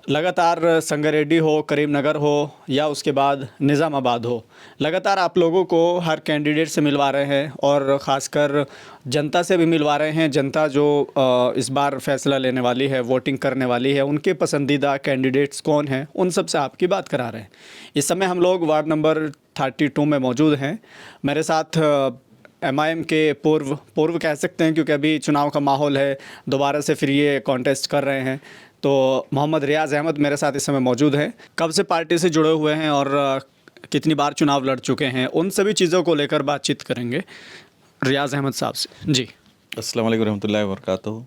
लगातार संगारेड्डी हो, करीमनगर हो या उसके बाद निज़ामाबाद हो, लगातार आप लोगों को हर कैंडिडेट से मिलवा रहे हैं और ख़ासकर जनता से भी मिलवा रहे हैं। जनता जो इस बार फैसला लेने वाली है, वोटिंग करने वाली है, उनके पसंदीदा कैंडिडेट्स कौन हैं, उन सब से आपकी बात करा रहे हैं। इस समय हम लोग वार्ड नंबर 32 में मौजूद हैं। मेरे साथ एमआईएम के पूर्व कह सकते हैं, क्योंकि अभी चुनाव का माहौल है, दोबारा से फिर ये कॉन्टेस्ट कर रहे हैं, तो मोहम्मद रियाज़ अहमद मेरे साथ इस समय मौजूद हैं। कब से पार्टी से जुड़े हुए हैं और कितनी बार चुनाव लड़ चुके हैं, उन सभी चीज़ों को लेकर बातचीत करेंगे रियाज़ अहमद साहब से। जी, अस्सलाम वालेकुम रहमतुल्लाहि व बरकातहू।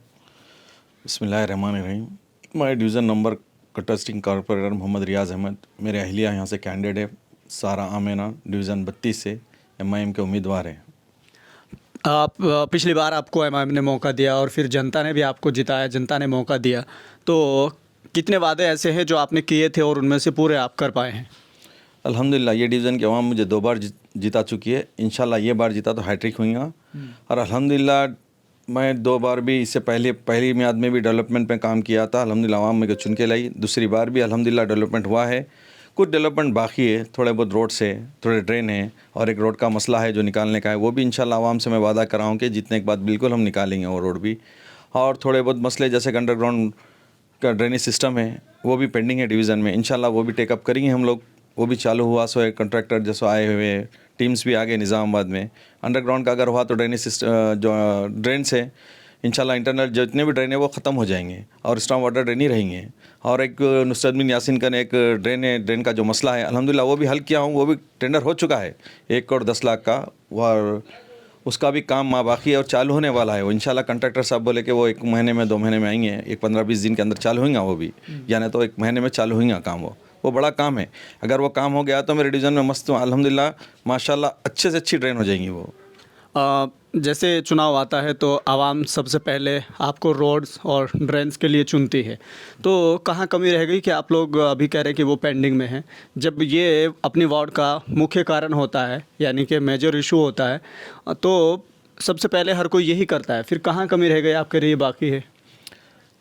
बिस्मिल्लाहिर्रहमानिर्रहीम। मैं division number contesting corporator Mohammad Riyaz Ahmed, मेरे अहलिया यहाँ से कैंडिडेट है, सारा आमेना डिवीज़न 32 से एमआईएम के उम्मीदवार हैं। आप पिछली बार आपको एमआईएम ने मौका दिया और फिर जनता ने भी आपको जिताया, जनता ने मौका दिया, तो कितने वादे ऐसे हैं जो आपने किए थे और उनमें से पूरे आप कर पाए हैं? अल्हम्दुलिल्लाह ये डिवीज़न की आवाम मुझे 2 बार जिता चुकी है। इंशाल्लाह ये बार जीता तो हैट्रिक होगा। और अल्हम्दुलिल्लाह मैं 2 बार भी इससे पहली मियाद में भी डेवलपमेंट पे काम किया था। अल्हम्दुलिल्लाह आवाम मेरे को चुन के लाई। दूसरी बार भी अल्हम्दुलिल्लाह डेवलपमेंट हुआ है। कुछ डेवलपमेंट बाकी है, थोड़े बहुत रोड से, थोड़े ड्रेन है और एक रोड का मसला है जो निकालने का है। वो भी इंशाल्लाह आवाम से मैं वादा कर रहा हूँ कि जीतने के बाद बिल्कुल हम निकालेंगे वो रोड भी। और थोड़े बहुत मसले जैसे अंडरग्राउंड का ड्रेनेज सिस्टम है, वो भी पेंडिंग है डिवीज़न में। इंशाल्लाह वो भी टेकअप करेंगे हम लोग। वो भी चालू हुआ सो है, कॉन्ट्रैक्टर जैसे आए हुए, टीम्स भी आ गए निज़ामाबाद में। अंडरग्राउंड का अगर हुआ तो ड्रेनेज सिस्टम जो ड्रेन से इंशाल्लाह इंटरनल जितने भी ड्रेन है वो ख़त्म हो जाएंगे और स्टॉर्म वाटर ड्रेन ही रहेंगे। और एक नुसरत बिन यासीन का एक ड्रेन है, ड्रेन का जो मसला है अल्हम्दुलिल्लाह वो भी हल किया हूँ। वो भी टेंडर हो चुका है 1 करोड़ 10 लाख का, और उसका भी काम बाकी है और चालू होने वाला है। वो इंशाल्लाह कॉन्ट्रैक्टर साहब बोले कि वो 1 महीने में 2 महीने में आएंगे, एक 15-20 दिन के अंदर चालू होगा वो भी, यानी तो 1 महीने में चालू होगा काम। वो बड़ा काम है। अगर वो काम हो गया तो मेरे डिवीज़न में मस्त अल्हम्दुलिल्लाह माशाल्लाह अच्छे से अच्छी ड्रेन हो जाएंगी वो। जैसे चुनाव आता है तो आवाम सबसे पहले आपको रोड्स और ड्रेन्स के लिए चुनती है, तो कहाँ कमी रह गई कि आप लोग अभी कह रहे हैं कि वो पेंडिंग में है, जब ये अपनी वार्ड का मुख्य कारण होता है, यानी कि मेजर इशू होता है, तो सबसे पहले हर कोई यही करता है, फिर कहाँ कमी रह गई आपके लिए बाकी है?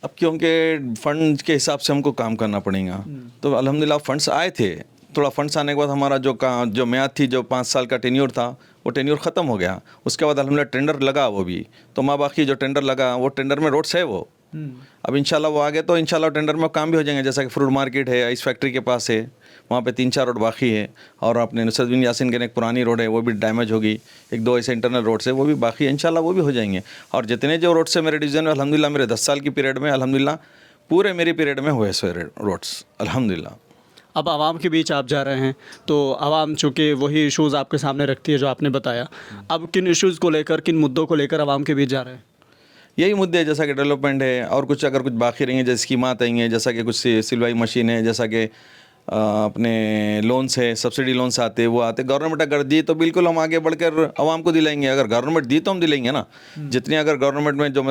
अब क्योंकि फ़ंड के हिसाब से हमको काम करना पड़ेगा, तो अल्हम्दुलिल्लाह फ़ंड्स आए थे। थोड़ा फंड्स आने के बाद हमारा जो म्याद थी, जो 5 साल का टेन्योर था, वो टेन्योर ख़त्म हो गया। उसके बाद अल्हम्दुलिल्लाह टेंडर लगा, वो भी तो माँ बाकी जो टेंडर लगा वो टेंडर में रोड्स है वो। अब इंशाल्लाह वो आगे तो इंशाल्लाह टेंडर में काम भी हो जाएंगे। जैसा कि फ्रूट मार्केट है, आइस फैक्ट्री के पास है, वहाँ पे 3-4 रोड बाकी है। और अपने नुसरत बिन यासीन के एक पुरानी रोड है, वो भी डैमेज होगी। 1-2 ऐसे इंटरनल रोड्स है, वो भी बाकी है। इंशाल्लाह वो भी हो जाएंगे। और जितने जो रोड्स है मेरे डिवीज़न में अल्हम्दुलिल्लाह मेरे 10 साल की पीरियड में अल्हम्दुलिल्लाह पूरे मेरी पीरियड में हुए सो रोड्स अल्हम्दुलिल्लाह। अब आवाम के बीच आप जा रहे हैं, तो आवाम चूँकि वही इश्यूज़ आपके सामने रखती है जो आपने बताया, अब किन इश्यूज़ को लेकर, किन मुद्दों को लेकर आवाम के बीच जा रहे हैं? यही मुद्दे जैसा कि डेवलपमेंट है, और कुछ अगर कुछ बाकी रहेंगे जैसे स्कीमात आएंगे, जैसा कि कुछ सिलवाई मशीन है, जैसा कि अपने लोन्स है, सब्सिडी लोन्स आते हैं, वो आते। गवर्नमेंट अगर दी तो बिल्कुल हम आगे बढ़कर आवाम को दिलाएंगे। अगर गवर्नमेंट दी तो हम दिलाएंगे ना। जितने अगर गवर्नमेंट में जो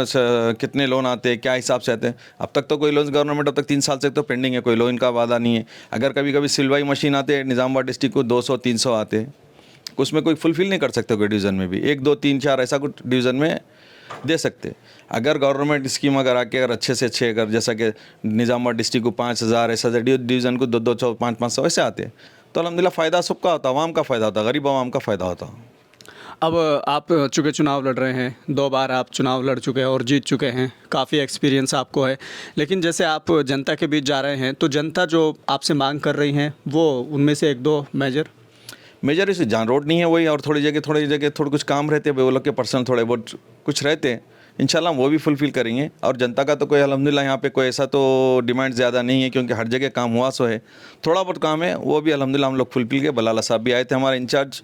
कितने लोन आते हैं, क्या हिसाब से आते हैं, अब तक तो कोई लोन गवर्नमेंट अब तक 3 साल से तो पेंडिंग है, कोई लोन का वादा नहीं है। अगर कभी कभी सिलवाई मशीन आते हैं निज़ामाबाद डिस्ट्रिक्ट को 200-300 आते हैं, उसमें कोई फुलफिल नहीं कर सकते कोई डिवीज़न में भी, 1, 2, 3, 4 ऐसा कुछ डिवीज़न में दे सकते। अगर गवर्नमेंट स्कीम अगर आके अगर अच्छे से अच्छे, अगर जैसा कि निज़ामाबाद डिस्ट्रिक्ट को 5000 ऐसा, डिवीज़न को 2-2, 500 ऐसे आते, तो अल्हम्दुलिल्लाह फ़ायदा सबका होता, आवाम का फ़ायदा होता, गरीब आवाम का फ़ायदा होता। अब आप चूँकि चुनाव लड़ रहे हैं, 2 बार आप चुनाव लड़ चुके हैं और जीत चुके हैं, काफ़ी एक्सपीरियंस आपको है, लेकिन जैसे आप जनता के बीच जा रहे हैं, तो जनता जो आपसे मांग कर रही हैं, वो उनमें से 1-2 मेजर इसे जहाँ रोड नहीं है वही, और थोड़ी जगह थोड़े कुछ काम रहते हैं वो लोग के पर्सनल थोड़े बहुत कुछ रहते हैं, इंशाल्लाह वो भी फुलफ़िल करेंगे। और जनता का तो कोई अल्हम्दुलिल्लाह यहाँ पे कोई ऐसा तो डिमांड ज़्यादा नहीं है, क्योंकि हर जगह काम हुआ सो है। थोड़ा बहुत काम है वो भी अल्हम्दुलिल्लाह हम लोग फुलफ़िल के। बलाला साहब भी आए थे हमारे इंचार्ज,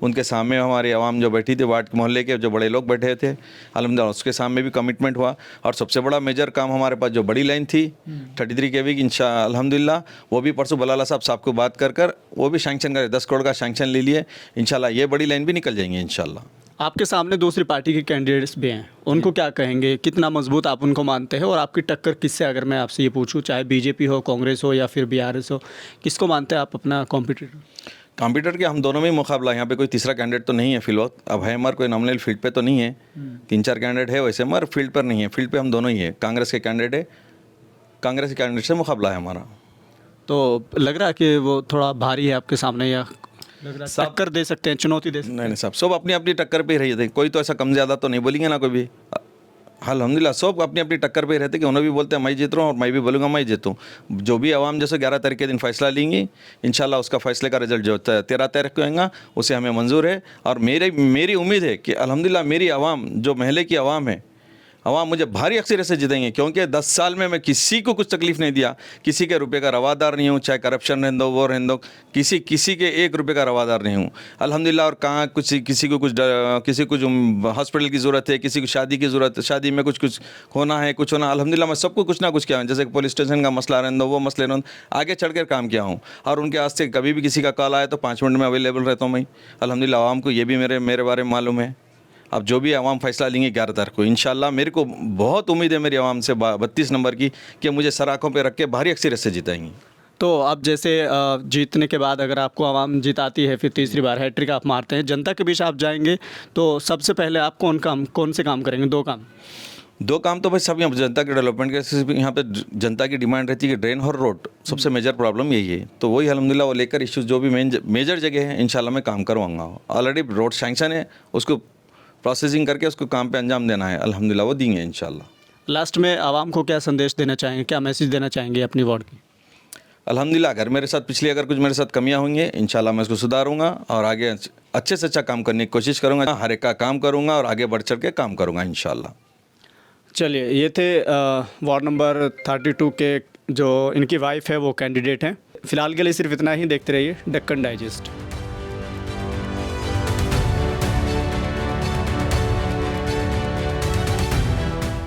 उनके सामने हमारी आवाम जो बैठी थी, वार्ड के मोहल्ले के जो बड़े लोग बैठे थे, अल्हम्दुलिल्लाह उसके सामने भी कमिटमेंट हुआ। और सबसे बड़ा मेजर काम हमारे पास जो बड़ी लाइन थी 33 kV की, अल्हम्दुलिल्लाह वो भी परसों बलाला साहब को बात कर वो भी सैंक्शन करे, 10 करोड़ का सैंक्शन ले लिए। इंशाल्लाह ये बड़ी लाइन भी निकल जाएंगी इंशाल्लाह। आपके सामने दूसरी पार्टी के कैंडिडेट्स भी हैं, उनको क्या कहेंगे, कितना मजबूत आप उनको मानते हैं, और आपकी टक्कर किससे, अगर मैं आपसे ये पूछूं, चाहे बीजेपी हो, कांग्रेस हो या फिर बीआरएस हो, किसको मानते हैं आप अपना कॉम्पिटिटर? कंप्यूटर के हम दोनों में ही मुकाबला, यहाँ पे कोई तीसरा कैंडिडेट तो नहीं है फिलवक्त। अब है हमारे कोई नॉमिनल फील्ड पे तो नहीं है, 3-4 कैंडिडेट है वैसे, मगर फील्ड पर नहीं है। फील्ड पे हम दोनों ही है। कांग्रेस के कैंडिडेट है कांग्रेस कैंडिडेट से मुकाबला है हमारा। तो लग रहा है कि वो थोड़ा भारी है आपके सामने, या लग रहा है टक्कर दे सकते हैं, चुनौती दे सकते नहीं नहीं साहब, सब अपनी अपनी टक्कर पे ही रही थे, कोई तो ऐसा कम ज़्यादा तो नहीं बोलेंगे ना कोई भी। अल्हम्दुलिल्लाह सब अपनी अपनी टक्कर पे ही रहते कि उन्हें भी बोलते हैं मैं जीत रहा हूँ और मैं भी बोलूँगा मैं जीतूँ। जो भी आवाम जैसे 11 तारीख के दिन फैसला लेंगी, इंशाल्लाह उसका फैसले का रिजल्ट जो 13 तारीख को आएगा उसे हमें मंजूर है। और मेरी उम्मीद है कि अल्हम्दुलिल्लाह मेरी आवाम जो महले की आवाम है, आवाम मुझे भारी अक्सरियत से जीतेंगे, क्योंकि 10 साल में मैं किसी को कुछ तकलीफ नहीं दिया, किसी के रुपए का रवादार नहीं हूँ, चाहे करप्शन रहने दो वो रहने दो, किसी के 1 रुपये का रवादार नहीं हूँ अल्हम्दुलिल्लाह। और कहाँ किसी को कुछ हॉस्पिटल की ज़रूरत है, किसी को शादी की ज़रूरत है, शादी में कुछ होना है, कुछ होना, अल्हम्दुलिल्लाह मैं सबको कुछ ना कुछ किया हूँ। जैसे पुलिस स्टेशन का मसला रहने दो, वो मसले रहने दो, आगे चढ़ कर काम किया हूँ। और उनके वास्ते कभी भी किसी का कॉल आए तो 5 मिनट में अवेलेबल रहता हूँ मैं अल्हम्दुलिल्लाह। आवाम को ये भी मेरे बारे में मालूम है। अब जो भी आवाम फैसला लेंगे 11 तारीख को इंशाल्लाह, मेरे को बहुत उम्मीद है मेरी आवाम से 32 नंबर की, कि मुझे सर आँखों पे रख के भारी अक्सरियत से जिताएंगी। तो अब जैसे जीतने के बाद अगर आपको आवाम जिताती है, फिर तीसरी बार हैट्रिक आप मारते हैं, जनता के बीच आप जाएंगे, तो सबसे पहले आप कौन से काम करेंगे? 2 काम तो भाई सब यहाँ जनता के डेवलपमेंट के, यहाँ पे जनता की डिमांड रहती है कि ड्रेन और रोड, सबसे मेजर प्रॉब्लम यही है। तो वही अल्हम्दुलिल्लाह वो लेकर इश्यूज जो भी मेजर जगह है इंशाल्लाह मैं काम करवाऊँगा। ऑलरेडी रोड सैंक्शन है, उसको प्रोसेसिंग करके उसको काम पे अंजाम देना है, अल्हम्दुलिल्लाह वो देंगे इंशाल्लाह। लास्ट में आवाम को क्या संदेश देना चाहेंगे, क्या मैसेज देना चाहेंगे अपनी वार्ड की? अल्हम्दुलिल्लाह अगर मेरे साथ अगर कुछ मेरे साथ कमियां होंगी इंशाल्लाह मैं उसको सुधारूंगा और आगे अच्छे से अच्छा काम करने की कोशिश करूंगा, हर एक का काम करूंगा और आगे बढ़ चढ़ के काम करूंगा इंशाल्लाह। चलिए, ये थे वार्ड नंबर 32 के जो इनकी वाइफ है वो कैंडिडेट हैं। फिलहाल के लिए सिर्फ इतना ही। देखते रहिए डेक्कन डाइजेस्ट।